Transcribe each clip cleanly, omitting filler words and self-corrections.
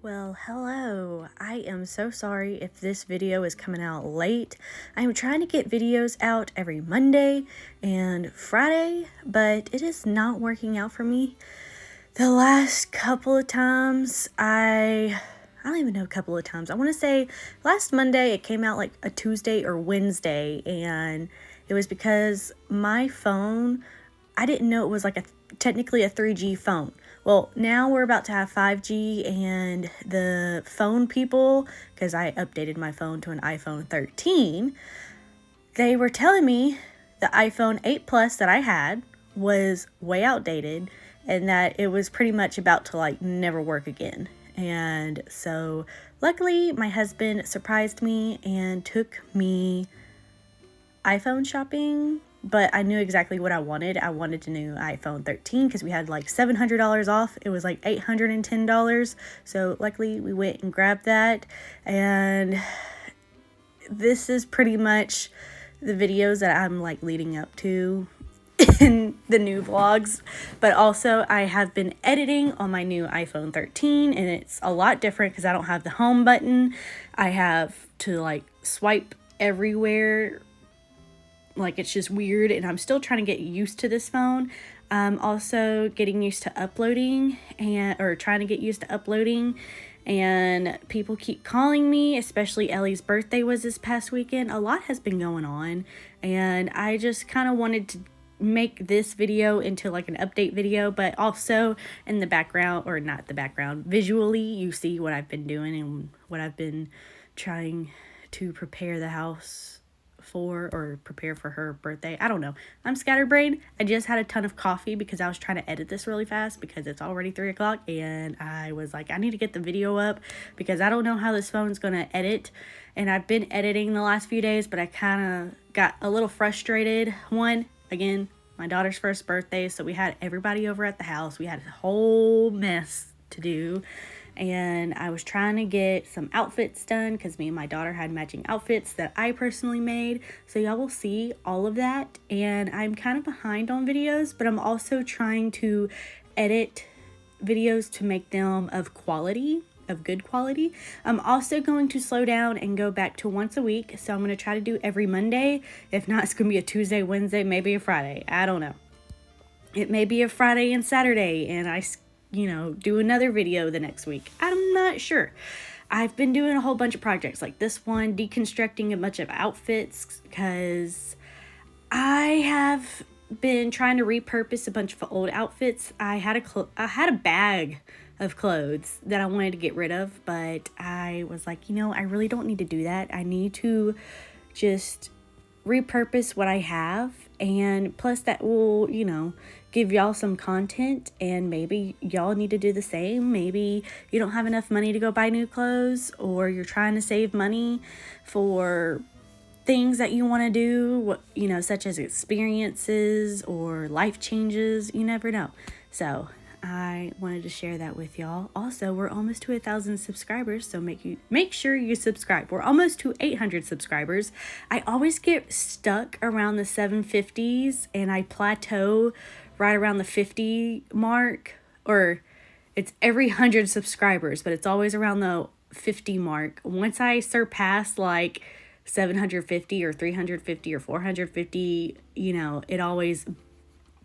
Well, hello. I am so sorry if this video is coming out late. I'm trying to get videos out every Monday and Friday, but it is not working out for me. The last couple of times, I don't even know, a couple of times. I want to say last Monday it came out like a Tuesday or Wednesday, and it was because my phone, I didn't know it was like technically a 3G phone. Well, now we're about to have 5G, and the phone people, because I updated my phone to an iPhone 13, they were telling me the iPhone 8 Plus that I had was way outdated and that it was pretty much about to like never work again. And so luckily my husband surprised me and took me iPhone shopping, but I knew exactly what I wanted. I wanted a new iPhone 13 because we had like $700 off. It was like $810. So luckily we went and grabbed that. And this is pretty much the videos that I'm like leading up to in the new vlogs. But also I have been editing on my new iPhone 13, and it's a lot different because I don't have the home button. I have to like swipe everywhere. Like, it's just weird, and I'm still trying to get used to this phone. I'm also getting used to uploading trying to get used to uploading, and people keep calling me, especially Ellie's birthday was this past weekend. A lot has been going on, and I just kind of wanted to make this video into like an update video, but also in the background, or not the background, visually you see what I've been doing and what I've been trying to prepare the house for, or prepare for her birthday. I don't know. I'm scatterbrained. I just had a ton of coffee because I was trying to edit this really fast because it's already 3 o'clock, and I was like, I need to get the video up because I don't know how this phone's gonna edit. And I've been editing the last few days, but I kind of got a little frustrated. Again, my daughter's first birthday, so we had everybody over at the house. We had a whole mess to do, and I was trying to get some outfits done because me and my daughter had matching outfits that I personally made. So y'all will see all of that, and I'm kind of behind on videos, but I'm also trying to edit videos to make them of good quality. I'm also going to slow down and go back to once a week. So I'm going to try to do every Monday. If not, it's going to be a Tuesday, Wednesday, maybe a Friday. I don't know. It may be a Friday and Saturday, and I do another video the next week. I'm not sure. I've been doing a whole bunch of projects like this one, deconstructing a bunch of outfits, because I have been trying to repurpose a bunch of old outfits. I had a bag of clothes that I wanted to get rid of, but I was like, I really don't need to do that. I need to just repurpose what I have, and plus that will, give y'all some content, and maybe y'all need to do the same. Maybe you don't have enough money to go buy new clothes, or you're trying to save money for things that you want to do, such as experiences or life changes. You never know. So I wanted to share that with y'all. Also, we're almost to 1,000 subscribers, so make sure you subscribe. We're almost to 800 subscribers. I always get stuck around the 750s, and I plateau right around the 50 mark, or it's every 100 subscribers, but it's always around the 50 mark. Once I surpass like 750 or 350 or 450, it always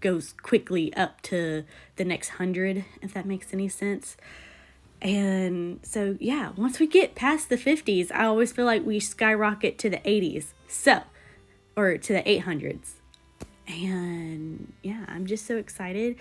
goes quickly up to the next 100, if that makes any sense. And so yeah, once we get past the 50s, I always feel like we skyrocket to the 80s, or to the 800s. And yeah, I'm just so excited.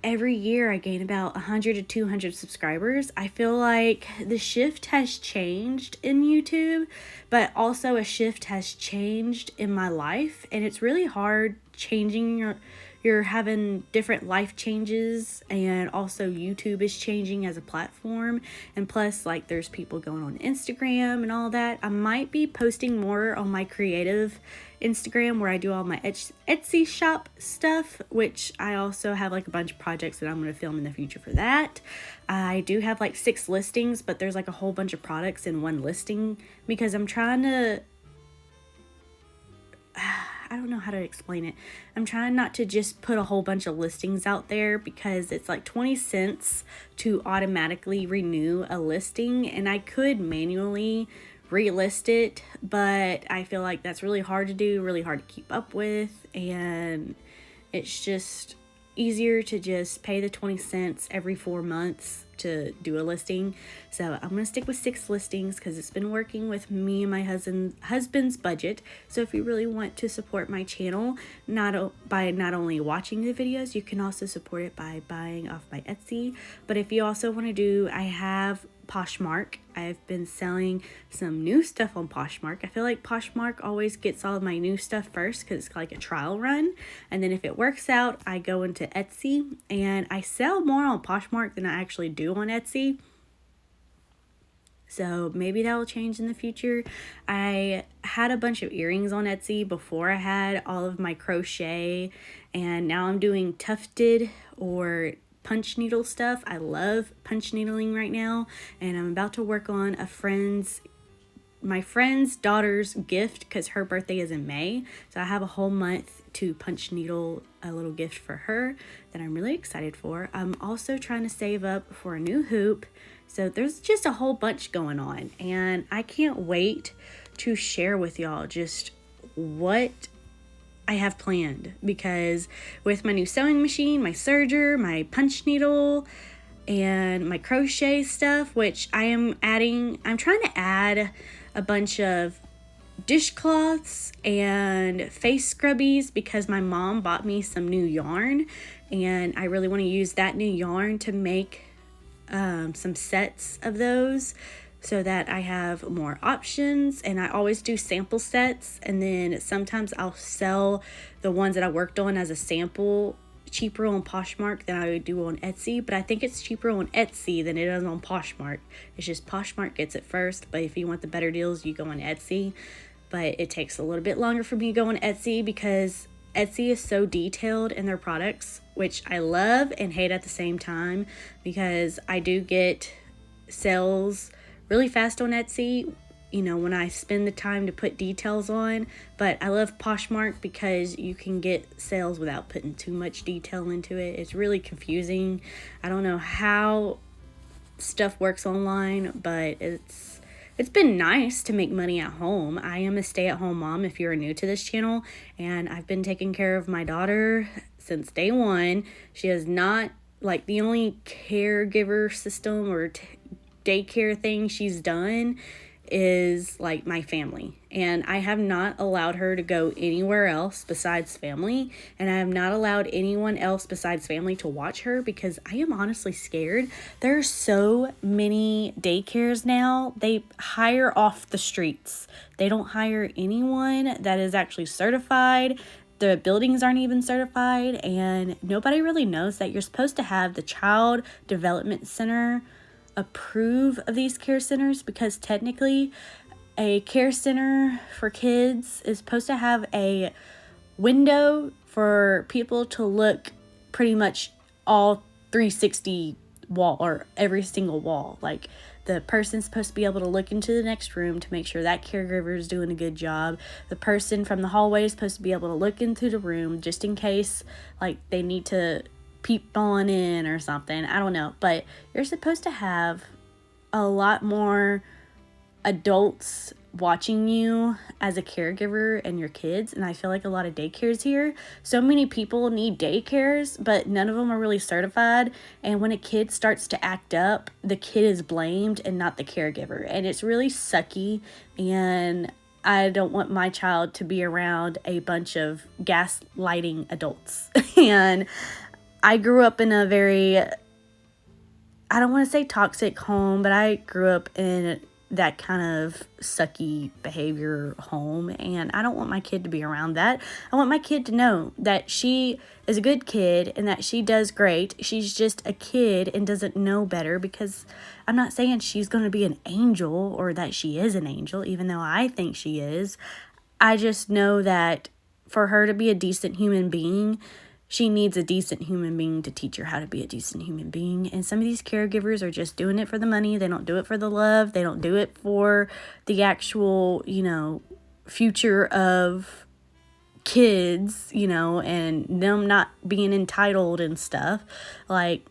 Every year I gain about 100 to 200 subscribers. I feel like the shift has changed in YouTube, but also a shift has changed in my life, and it's really hard changing. You're having different life changes, and also YouTube is changing as a platform, and plus like there's people going on Instagram and all that. I might be posting more on my creative Instagram where I do all my Etsy shop stuff, which I also have like a bunch of projects that I'm going to film in the future for that. I do have like 6 listings, but there's like a whole bunch of products in one listing because I'm trying to don't know how to explain it. I'm trying not to just put a whole bunch of listings out there because it's like 20 cents to automatically renew a listing, and I could manually relist it, but I feel like that's really hard to do, really hard to keep up with, and it's just easier to just pay the 20 cents every 4 months to do a listing. So I'm gonna stick with 6 listings because it's been working with me and my husband's budget. So if you really want to support my channel, not only watching the videos, you can also support it by buying off my Etsy. But if you also want to do, I have Poshmark. I've been selling some new stuff on Poshmark. I feel like Poshmark always gets all of my new stuff first because it's like a trial run, and then if it works out, I go into Etsy, and I sell more on Poshmark than I actually do on Etsy. So maybe that will change in the future. I had a bunch of earrings on Etsy before I had all of my crochet, and now I'm doing tufted or punch needle stuff. I love punch needling right now, and I'm about to work on my friend's daughter's gift because her birthday is in May. So I have a whole month to punch needle a little gift for her that I'm really excited for. I'm also trying to save up for a new hoop. So there's just a whole bunch going on, and I can't wait to share with y'all just what I have planned, because with my new sewing machine, my serger, my punch needle, and my crochet stuff, which I'm trying to add a bunch of dishcloths and face scrubbies because my mom bought me some new yarn, and I really want to use that new yarn to make some sets of those so that I have more options. And I always do sample sets, and then sometimes I'll sell the ones that I worked on as a sample cheaper on Poshmark than I would do on Etsy. But I think it's cheaper on Etsy than it is on Poshmark. It's just Poshmark gets it first, but if you want the better deals, you go on Etsy. But it takes a little bit longer for me to go on Etsy because Etsy is so detailed in their products, which I love and hate at the same time, because I do get sales really fast on Etsy, when I spend the time to put details on. But I love Poshmark because you can get sales without putting too much detail into it. It's really confusing. I don't know how stuff works online, but it's been nice to make money at home. I am a stay-at-home mom if you're new to this channel, and I've been taking care of my daughter since day one. She is not, like, the only caregiver system or daycare thing she's done is like my family, and I have not allowed her to go anywhere else besides family, and I have not allowed anyone else besides family to watch her because I am honestly scared. There are so many daycares now, they hire off the streets. They don't hire anyone that is actually certified. The buildings aren't even certified, and nobody really knows that you're supposed to have the Child Development Center approve of these care centers, because technically a care center for kids is supposed to have a window for people to look pretty much all 360 wall, or every single wall. Like, the person's supposed to be able to look into the next room to make sure that caregiver is doing a good job. The person from the hallway is supposed to be able to look into the room just in case, like, they need to peep on in or something. I don't know. But you're supposed to have a lot more adults watching you as a caregiver and your kids. And I feel like a lot of daycares here, so many people need daycares, but none of them are really certified. And when a kid starts to act up, the kid is blamed and not the caregiver. And it's really sucky. And I don't want my child to be around a bunch of gaslighting adults. And I grew up in a very, I don't want to say toxic home, but I grew up in that kind of sucky behavior home, and I don't want my kid to be around that. I want my kid to know that she is a good kid and that she does great. She's just a kid and doesn't know better, because I'm not saying she's going to be an angel or that she is an angel, even though I think she is. I just know that for her to be a decent human being, she needs a decent human being to teach her how to be a decent human being. And some of these caregivers are just doing it for the money. They don't do it for the love. They don't do it for the actual, future of kids, you know, and them not being entitled and stuff. Like,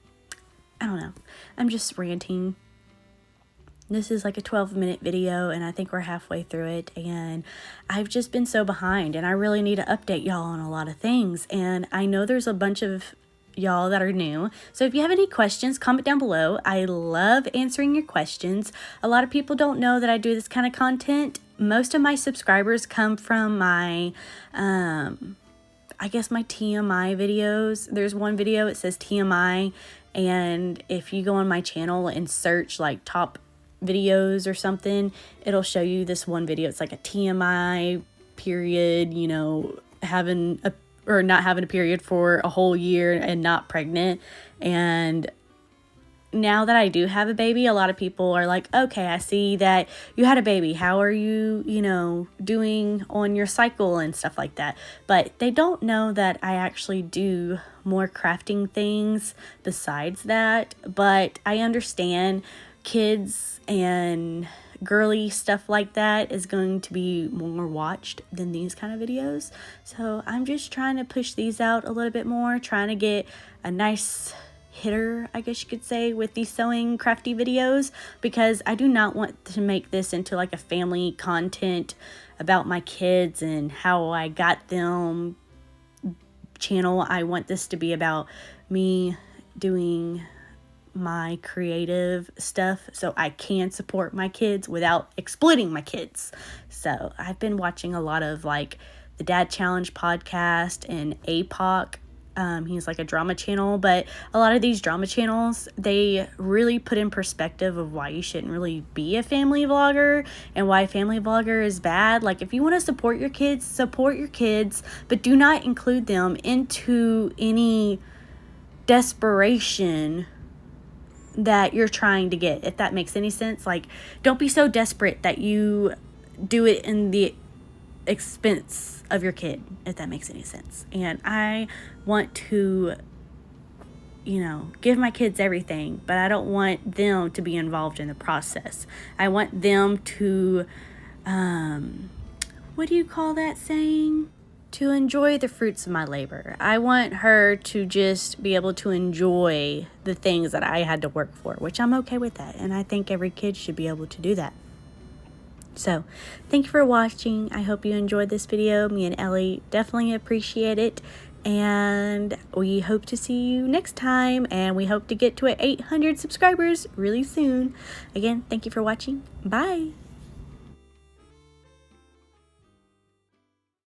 I don't know. I'm just ranting. This is like a 12-minute video, and I think we're halfway through it, and I've just been so behind, and I really need to update y'all on a lot of things. And I know there's a bunch of y'all that are new, so if you have any questions, comment down below. I love answering your questions. A lot of people don't know that I do this kind of content. Most of my subscribers come from my I guess my TMI videos. There's one video, it says TMI, and if you go on my channel and search like top videos or something, it'll show you this one video. It's like a TMI period, you know, having a or not having a period for a whole year and not pregnant. And now that I do have a baby, a lot of people are like, okay, I see that you had a baby. How are you, you know, doing on your cycle and stuff like that? But they don't know that I actually do more crafting things besides that. But I understand kids and girly stuff like that is going to be more watched than these kind of videos. So I'm just trying to push these out a little bit more, trying to get a nice hitter, I guess you could say, with these sewing crafty videos, because I do not want to make this into like a family content about my kids and how I got them channel. I want this to be about me doing my creative stuff so I can support my kids without exploiting my kids. So I've been watching a lot of like the Dad Challenge podcast and APOC. He's like a drama channel, but a lot of these drama channels, they really put in perspective of why you shouldn't really be a family vlogger and why a family vlogger is bad. Like, if you want to support your kids, but do not include them into any desperation that you're trying to get, if that makes any sense. Like, don't be so desperate that you do it in the expense of your kid, if that makes any sense. And I want to, you know, give my kids everything, but I don't want them to be involved in the process. I want them to what do you call that saying? To enjoy the fruits of my labor. I want her to just be able to enjoy the things that I had to work for, which I'm okay with that. And I think every kid should be able to do that. So, thank you for watching. I hope you enjoyed this video. Me and Ellie definitely appreciate it. And we hope to see you next time. And we hope to get to 800 subscribers really soon. Again, thank you for watching. Bye.